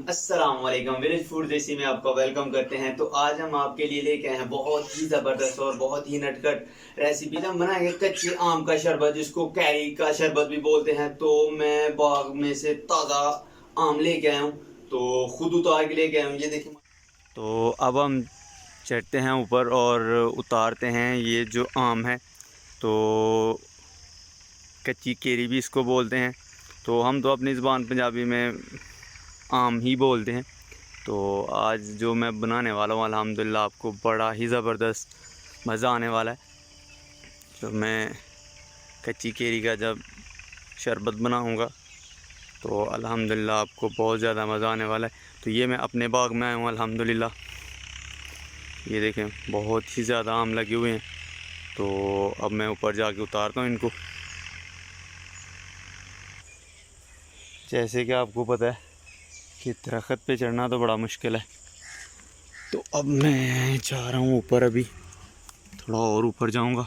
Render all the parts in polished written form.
अस्सलाम वालेकुम। Village food देसी में आपका वेलकम करते हैं। तो आज हम आपके लिए लेके आए हैं बहुत ही ज़बरदस्त और बहुत ही नटखट रेसिपी। हम बनाएंगे कच्चे आम का शरबत, जिसको कैरी का शरबत भी बोलते हैं। तो मैं बाग में से ताज़ा आम लेके आया हूँ, तो खुद उतार के लेके आया हूँ। ये देखिए। तो अब हम चढ़ते हैं ऊपर और उतारते हैं ये जो आम है। तो कच्ची केरी भी इसको बोलते हैं। तो हम तो अपनी ज़ुबान पंजाबी में आम ही बोलते हैं। तो आज जो मैं बनाने वाला हूँ अल्हम्दुलिल्लाह आपको बड़ा ही ज़बरदस्त मज़ा आने वाला है। तो मैं कच्ची केरी का जब शरबत बनाऊँगा तो अल्हम्दुलिल्लाह आपको बहुत ज़्यादा मज़ा आने वाला है। तो ये मैं अपने बाग में आया हूँ अल्हम्दुलिल्लाह। ये देखें बहुत ही ज़्यादा आम लगे हुए हैं। तो अब मैं ऊपर जाके उतारता हूँ इनको। जैसे कि आपको पता है कि दरख्त पे चढ़ना तो बड़ा मुश्किल है। तो अब मैं जा रहा हूँ ऊपर, अभी थोड़ा और ऊपर जाऊँगा।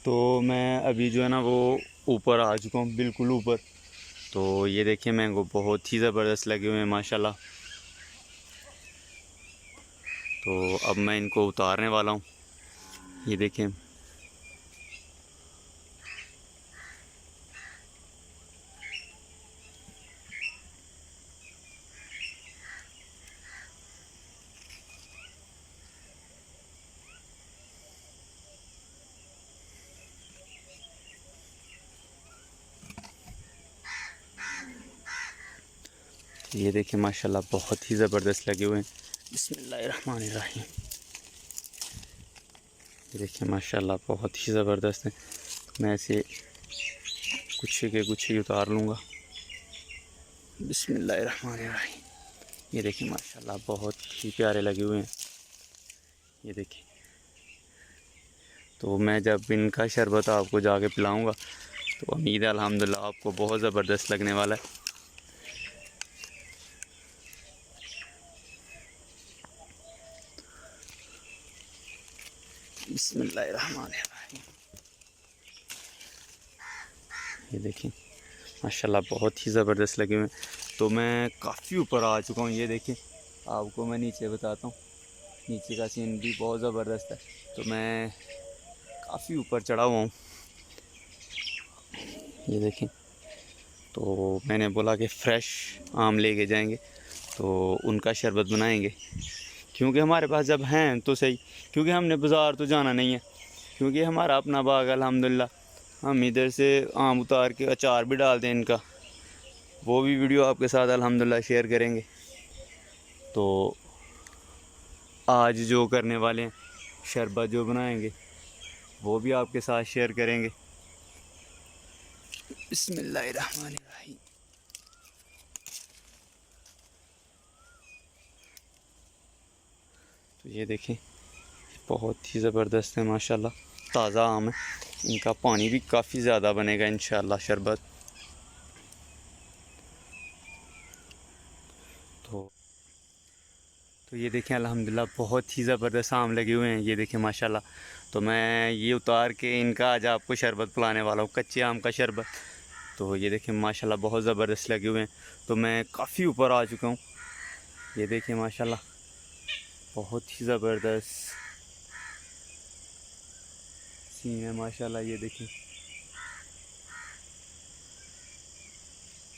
तो मैं अभी जो है ना वो ऊपर आ चुका हूँ, बिल्कुल ऊपर। तो ये देखिए मैंगो बहुत ही ज़बरदस्त लगे हुए हैं माशाल्लाह। तो अब मैं इनको उतारने वाला हूँ। ये देखें। ये देखें माशाल्लाह बहुत ही ज़बरदस्त लगे हुए हैं। बिस्मिल्लाहिर्रहमानिर्रहीम। ये देखिए माशाल्लाह बहुत ही ज़बरदस्त है। मैं ऐसे कुछ के कुछ ही उतार लूँगा। बिस्मिल्लाहिर्रहमानिर्रहीम। ये देखिए माशाल्लाह बहुत ही प्यारे लगे हुए हैं। ये देखिए। तो मैं जब इनका शरबत आपको जाके पिलाऊंगा तो उम्मीद है अल्हम्दुलिल्लाह आपको बहुत ज़बरदस्त लगने वाला है। बिस्मिल्लाहिर्रहमानिर्रहीम। ये देखिए माशाल्लाह बहुत ही ज़बरदस्त लगे हुए हैं। तो मैं काफ़ी ऊपर आ चुका हूँ। ये देखिए आपको मैं नीचे बताता हूँ, नीचे का सीन भी बहुत ज़बरदस्त है। तो मैं काफ़ी ऊपर चढ़ा हुआ हूँ। ये देखें। तो मैंने बोला कि फ़्रेश आम लेके जाएंगे तो उनका शरबत बनाएंगे, क्योंकि हमारे पास जब हैं तो सही, क्योंकि हमने बाज़ार तो जाना नहीं है, क्योंकि हमारा अपना बाग अल्हम्दुलिल्लाह। हम इधर से आम उतार के अचार भी डालते हैं इनका, वो भी वीडियो आपके साथ अल्हम्दुलिल्लाह शेयर करेंगे। तो आज जो करने वाले हैं शरबत जो बनाएंगे वो भी आपके साथ शेयर करेंगे। बिस्मिल्लाहिर्रहमानिर्रहीम। तो ये देखें बहुत ही ज़बरदस्त है माशाल्लाह, ताज़ा आम है। इनका पानी भी काफ़ी ज़्यादा बनेगा इंशाल्लाह शरबत। तो ये देखें अल्हम्दुलिल्लाह बहुत ही ज़बरदस्त आम लगे हुए हैं। ये देखें माशाल्लाह। तो मैं ये उतार के इनका आज आपको शरबत पिलाने वाला हूँ, कच्चे आम का शरबत। तो ये देखें माशाल्लाह बहुत ज़बरदस्त लगे हुए हैं। तो मैं काफ़ी ऊपर आ चुका हूँ। ये देखें माशाल्लाह बहुत ही ज़बरदस्त सीन है माशाल्लाह। ये देखें।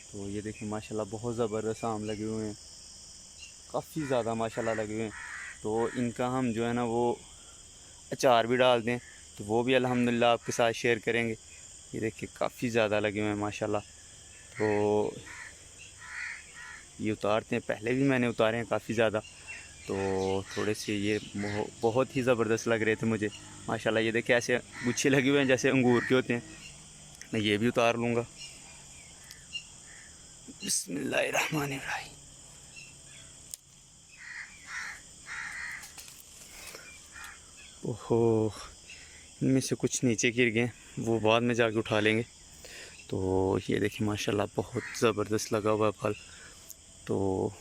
तो ये देखें माशाल्लाह बहुत ज़बरदस्त आम लगे हुए हैं, काफ़ी ज़्यादा माशाल्लाह लगे हुए हैं। तो इनका हम जो है ना वो अचार भी डालते हैं, तो वो भी अल्हम्दुलिल्लाह आपके साथ शेयर करेंगे। ये देखिए काफ़ी ज़्यादा लगे हुए हैं माशाल्लाह। तो ये उतारते हैं, पहले भी मैंने उतारे हैं काफ़ी ज़्यादा। तो थोड़े से ये बहुत ही ज़बरदस्त लग रहे थे मुझे माशाल्लाह। ये देखिए ऐसे गुच्छे लगे हुए हैं जैसे अंगूर के होते हैं। मैं ये भी उतार लूँगा। बिस्मिल्लाहिर्रहमानिर्रहीम। ओहो, इनमें से कुछ नीचे गिर गए, वो बाद में जाके उठा लेंगे। तो ये देखिए माशाल्लाह बहुत ज़बरदस्त लगा हुआ है फल। तो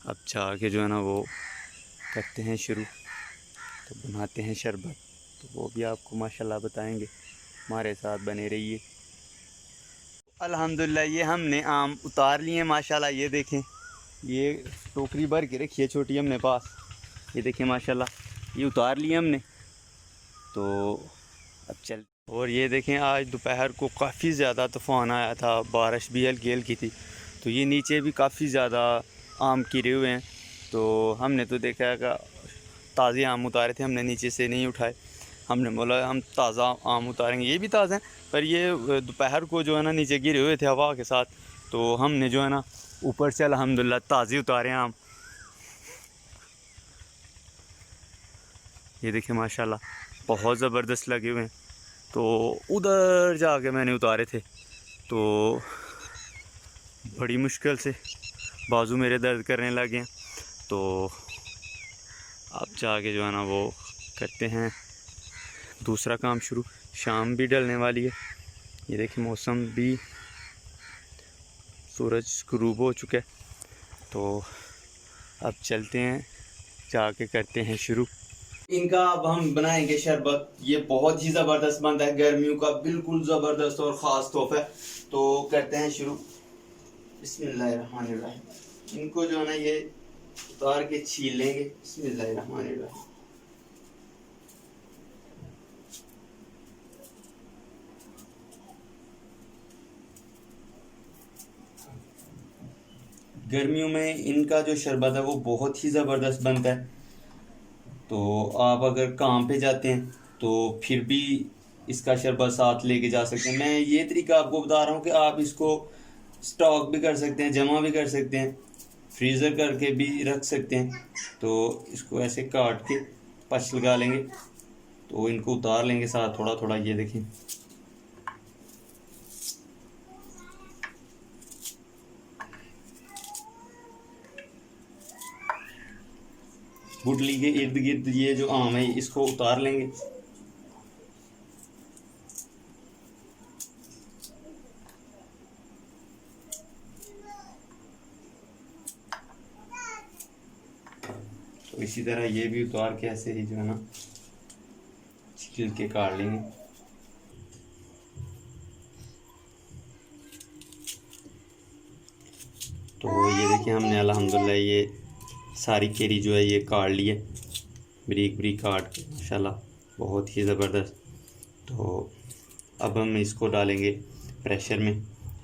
अब जाके जो है ना वो करते हैं शुरू, तो बनाते हैं शरबत। तो वो भी आपको माशाल्लाह बताएंगे, हमारे साथ बने रहिए। अल्हम्दुलिल्लाह ये हमने आम उतार लिए माशाल्लाह। ये देखें, ये टोकरी भर के रखी है छोटी हमने पास। ये देखें माशाल्लाह ये उतार लिए हमने। तो अब चल, और ये देखें आज दोपहर को काफ़ी ज़्यादा तूफ़ान आया था, बारिश भी हल्की हल्की थी। तो ये नीचे भी काफ़ी ज़्यादा आम गिरे हुए हैं। तो हमने तो देखा कि ताज़े आम उतारे थे, हमने नीचे से नहीं उठाए। हमने बोला हम ताज़ा आम उतारेंगे। ये भी ताज़ा हैं, पर ये दोपहर को जो है ना नीचे गिरे हुए थे हवा के साथ। तो हमने जो है ना ऊपर से अल्हम्दुलिल्लाह ताज़े उतारे आम। ये देखिए माशाल्लाह बहुत ज़बरदस्त लगे हुए हैं। तो उधर जाके मैंने उतारे थे, तो बड़ी मुश्किल से बाजू मेरे दर्द करने लगे हैं। तो अब जाके जो है ना वो करते हैं दूसरा काम शुरू। शाम भी ढलने वाली है। ये देखिए मौसम भी, सूरज गुरूब हो चुका है। तो अब चलते हैं, जाके करते हैं शुरू। इनका अब हम बनाएंगे शरबत। ये बहुत ही ज़बरदस्त बनता है, गर्मियों का बिल्कुल ज़बरदस्त और ख़ास तोहफा है। तो करते हैं शुरू। बिस्मिल्लाहिर्रहमानिर्रहीम। इनको जो है ना ये उतार के छील लेंगे। बिस्मिल्लाहिर्रहमानिर्रहीम। गर्मियों में इनका जो शरबत है वो बहुत ही ज़बरदस्त बनता है। तो आप अगर काम पे जाते हैं तो फिर भी इसका शरबत साथ लेके जा सकते हैं। मैं ये तरीका आपको बता रहा हूँ कि आप इसको स्टॉक भी कर सकते हैं, जमा भी कर सकते हैं, फ्रीज़र करके भी रख सकते हैं। तो इसको ऐसे काट के पच लगा लेंगे, तो इनको उतार लेंगे साथ थोड़ा थोड़ा। ये देखें, गुठली के इर्द गिर्द ये जो आम है इसको उतार लेंगे। तो इसी तरह ये भी उतार के ऐसे ही जो है ना छील के काट लेंगे। तो ये देखिए हमने अल्हम्दुलिल्लाह ये सारी केरी जो है ये काट ली है, ब्रीक ब्रीक काट के माशाल्लाह बहुत ही ज़बरदस्त। तो अब हम इसको डालेंगे प्रेशर में।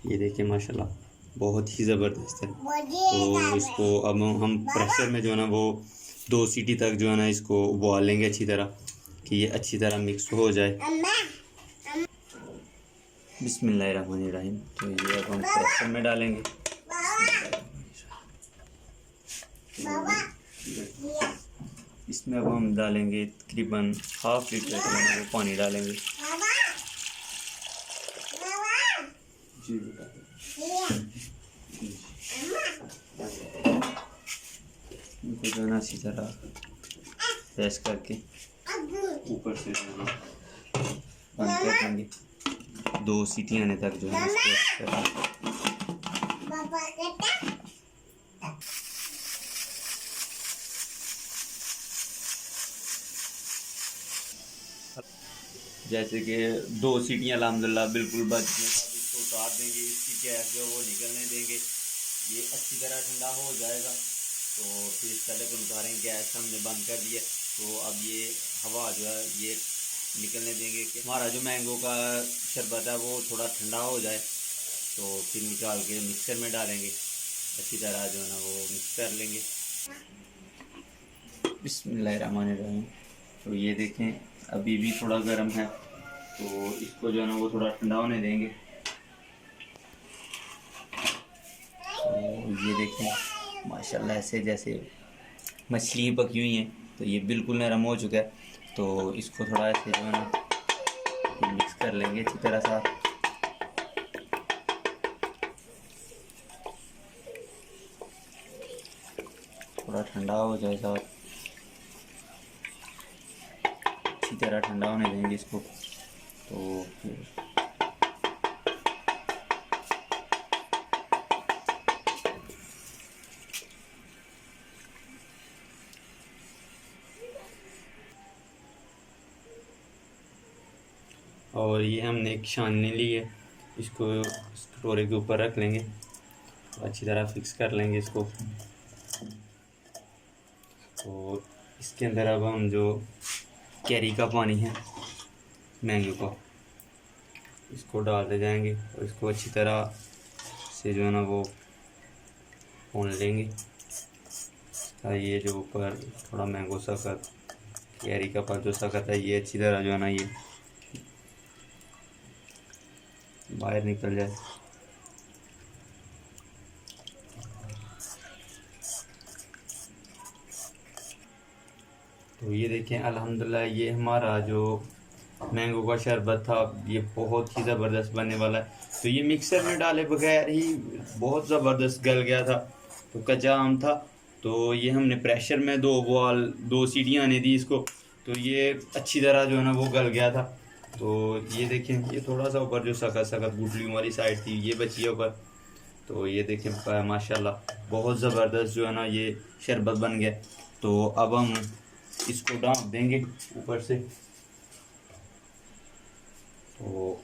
ये देखिए माशाल्लाह बहुत ही ज़बरदस्त है। तो इसको अब हम प्रेशर में जो है ना वो 2 सीटी तक जो है ना इसको उबाल लेंगे अच्छी तरह, कि ये अच्छी तरह मिक्स हो जाए। बिस्मिल्लाहिर्रहमानिर्रहीम। तो ये अब हम प्रेशर में डालेंगे। इसमें अब हम डालेंगे तकरीबन ½ लीटर का वो पानी डालेंगे। जी बेटा, इनको जो है ना अच्छी तरह प्रेस करके ऊपर से जो है बंद कर देंगे। 2 सीटी आने तक जो है इसको जैसे कि 2 सीटियाँ अल्हम्दुलिल्लाह बिल्कुल बच गई। अब इसको उतार देंगे, इसकी गैस जो वो निकलने देंगे। ये अच्छी तरह ठंडा हो जाएगा तो फिर इसका ढक्कन उतारेंगे। गैस हमने बंद कर दिया। तो अब ये हवा जो है ये निकलने देंगे कि हमारा जो मैंगो का शरबत है वो थोड़ा ठंडा हो जाए। तो फिर निकाल के मिक्सर में डालेंगे, अच्छी तरह जो है ना वो मिक्स कर लेंगे। बिस्मिल्लाहिर्रहमानिर्रहीम। तो ये देखें अभी भी थोड़ा गर्म है, तो इसको जो है ना वो थोड़ा ठंडा होने देंगे। तो ये देखें माशाल्लाह ऐसे जैसे मछली पकी हुई हैं, तो ये बिल्कुल नरम हो चुका है। तो इसको थोड़ा ऐसे जो है ना मिक्स कर लेंगे अच्छी तरह से। थोड़ा ठंडा हो जाएगा, अच्छी तरह ठंडा होने देंगे इसको। तो फिर और ये हमने एक छाननी ली है, इसको इस कटोरे के ऊपर रख लेंगे, तो अच्छी तरह फिक्स कर लेंगे इसको। और इसके अंदर अब हम जो कैरी का पानी है मैंगो का, इसको डालते जाएंगे और इसको अच्छी तरह से जो है ना वो भून लेंगे। ये जो ऊपर थोड़ा मैंगो सख्त, कैरी का पास जो सख्त है, ये अच्छी तरह जो है ना ये बाहर निकल जाए। तो ये देखें अल्हम्दुलिल्लाह, ये हमारा जो मैंगो का शरबत था ये बहुत ही ज़बरदस्त बनने वाला है। तो ये मिक्सर में डाले बगैर ही बहुत ज़बरदस्त गल गया था। तो कच्चा आम था, तो ये हमने प्रेशर में 2 सीटियाँ आने दी इसको, तो ये अच्छी तरह जो है ना वो गल गया था। तो ये देखें, ये थोड़ा सा ऊपर जो सख्त सख्त गुठलियों वाली साइड थी ये बची है ऊपर। तो ये देखें माशाल्लाह बहुत ज़बरदस्त जो है ना ये शरबत बन गया। तो अब हम इसको डाल देंगे ऊपर से। तो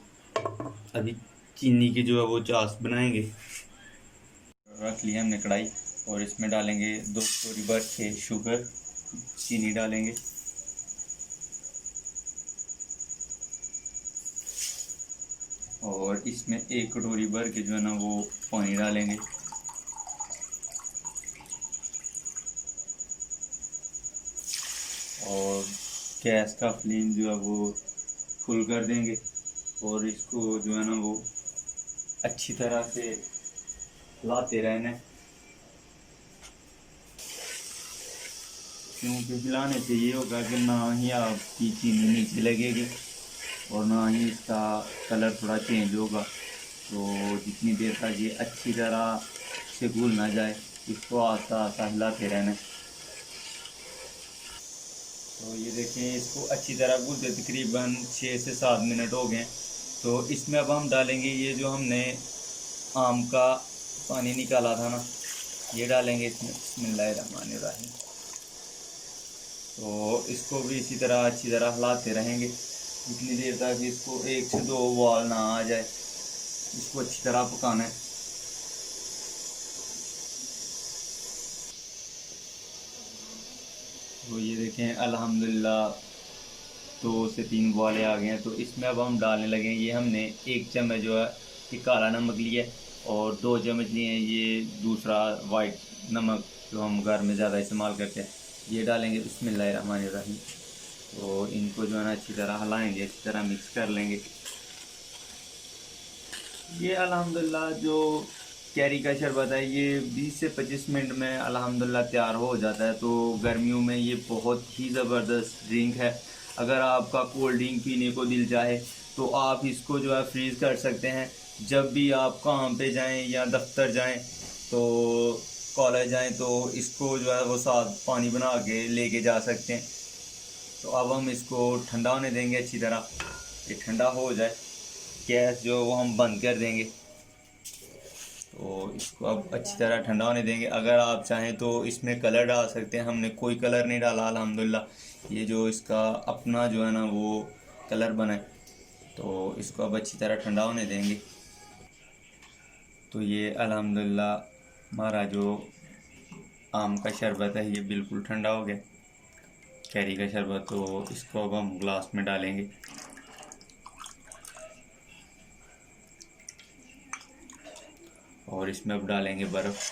अभी चीनी की जो है वो चाश बनाएंगे। रख लिया हमने कढ़ाई और इसमें डालेंगे 2 कटोरी भर के शुगर, चीनी डालेंगे और इसमें 1 कटोरी भर के जो है ना वो पानी डालेंगे। और गैस का फ्लेम जो है वो फुल कर देंगे और इसको जो है ना वो अच्छी तरह से हिलाते रहना है, क्योंकि हिलाने से ये होगा कि ना ही आपकी चीनी नीचे लगेगी और ना ही इसका कलर थोड़ा चेंज होगा। तो जितनी देर तक ये अच्छी तरह से घुल ना जाए, इसको आस्ता आस्ता हिलाते रहना है। तो ये देखें, इसको अच्छी तरह घुलते तकरीबन 6 से 7 मिनट हो गए। तो इसमें अब हम डालेंगे ये जो हमने आम का पानी निकाला था ना, ये डालेंगे इसमें। बिस्मिल्लाहिर्रहमानिर्रहीम। तो इसको भी इसी तरह अच्छी तरह हिलाते रहेंगे जितनी देर तक इसको 1 से 2 उबाल ना आ जाए, इसको अच्छी तरह पकाना है। तो ये देखें अल्हम्दुलिल्लाह 2 से 3 उबाले आ गए हैं। तो इसमें अब हम डालने लगे हैं, ये हमने 1 चम्मच जो है ये काला नमक लिया है और 2 चम्मच लिए हैं ये दूसरा वाइट नमक जो हम घर में ज़्यादा इस्तेमाल करते हैं, ये डालेंगे। बिस्मिल्लाहिर्रहमानिर्रहीम। तो इनको जो है ना अच्छी तरह हिलाएंगे, अच्छी तरह मिक्स कर लेंगे। ये अल्हम्दुलिल्लाह जो कैरी का शरबत है ये 20 से 25 मिनट में अल्हम्दुलिल्लाह तैयार हो जाता है। तो गर्मियों में ये बहुत ही ज़बरदस्त ड्रिंक है। अगर आपका कोल्ड ड्रिंक पीने को दिल चाहे तो आप इसको जो है फ्रीज़ कर सकते हैं। जब भी आप काम पे जाएं या दफ्तर जाएं तो कॉलेज जाएं तो इसको जो है वो साथ पानी बना के लेके जा सकते हैं। तो अब हम इसको ठंडा होने देंगे अच्छी तरह। ये ठंडा हो जाए, गैस जो वो हम बंद कर देंगे। तो इसको अब अच्छी तरह ठंडा होने देंगे। अगर आप चाहें तो इसमें कलर डाल सकते हैं, हमने कोई कलर नहीं डाला अल्हम्दुलिल्लाह। ये जो इसका अपना जो है ना वो कलर बना है। तो इसको अब अच्छी तरह ठंडा होने देंगे। तो ये अल्हम्दुलिल्लाह हमारा जो आम का शरबत है ये बिल्कुल ठंडा हो गया, कैरी का शरबत। तो इसको अब हम ग्लास में डालेंगे और इसमें अब डालेंगे बर्फ़।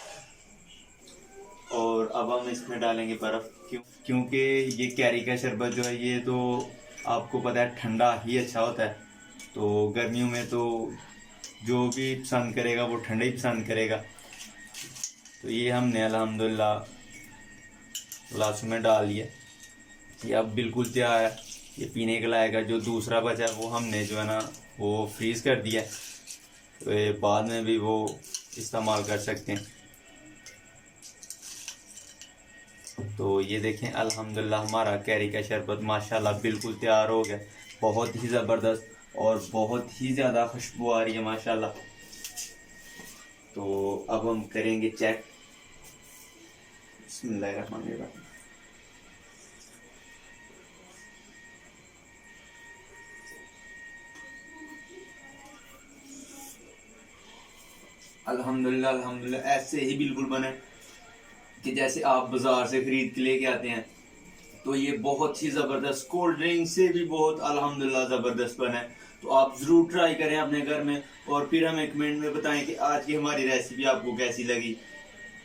और अब हम इसमें डालेंगे बर्फ़ क्योंकि ये कैरी का शरबत जो है ये तो आपको पता है ठंडा ही अच्छा होता है। तो गर्मियों में तो जो भी पसंद करेगा वो ठंडा ही पसंद करेगा। तो ये हमने अल्हम्दुलिल्लाह ग्लास में डाल लिया, ये अब बिल्कुल तैयार है, ये पीने के लायक है। जो दूसरा बचा है वो हमने जो है ना वो फ्रीज़ कर दिया, तो ये बाद में भी वो इस्तेमाल कर सकते हैं। तो ये देखें अल्हम्दुलिल्लाह हमारा कैरी का शरबत माशाल्लाह बिल्कुल तैयार हो गया, बहुत ही ज़बरदस्त और बहुत ही ज़्यादा खुशबू आ रही है माशाल्लाह। तो अब हम करेंगे चेक। बिस्मिल्लाहिर्रहमानिर्रहीम। अल्हम्दुलिल्लाह अल्हम्दुलिल्लाह ऐसे ही बिल्कुल बने कि जैसे आप बाज़ार से ख़रीद के लेके आते हैं। तो ये बहुत ही ज़बरदस्त, कोल्ड ड्रिंक से भी बहुत अल्हम्दुलिल्लाह ज़बरदस्त बना है। तो आप ज़रूर ट्राई करें अपने घर में और फिर हमें कमेंट में बताएं कि आज की हमारी रेसिपी आपको कैसी लगी।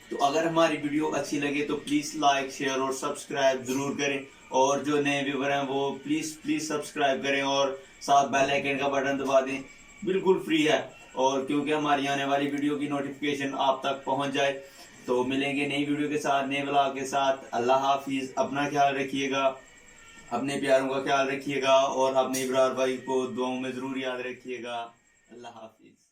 तो अगर हमारी वीडियो अच्छी लगे तो प्लीज़ लाइक शेयर और सब्सक्राइब ज़रूर करें, और जो नए व्यूवर हैं वो प्लीज़ सब्सक्राइब करें और साथ बेल आइकन का बटन दबा दें, बिल्कुल फ्री है। और क्योंकि हमारी आने वाली वीडियो की नोटिफिकेशन आप तक पहुंच जाए। तो मिलेंगे नई वीडियो के साथ, नए ब्लॉग के साथ। अल्लाह हाफिज़, अपना ख्याल रखिएगा, अपने प्यारों का ख्याल रखिएगा और अपने इब्रार भाई को दुआओं में ज़रूर याद रखिएगा। अल्लाह हाफिज़।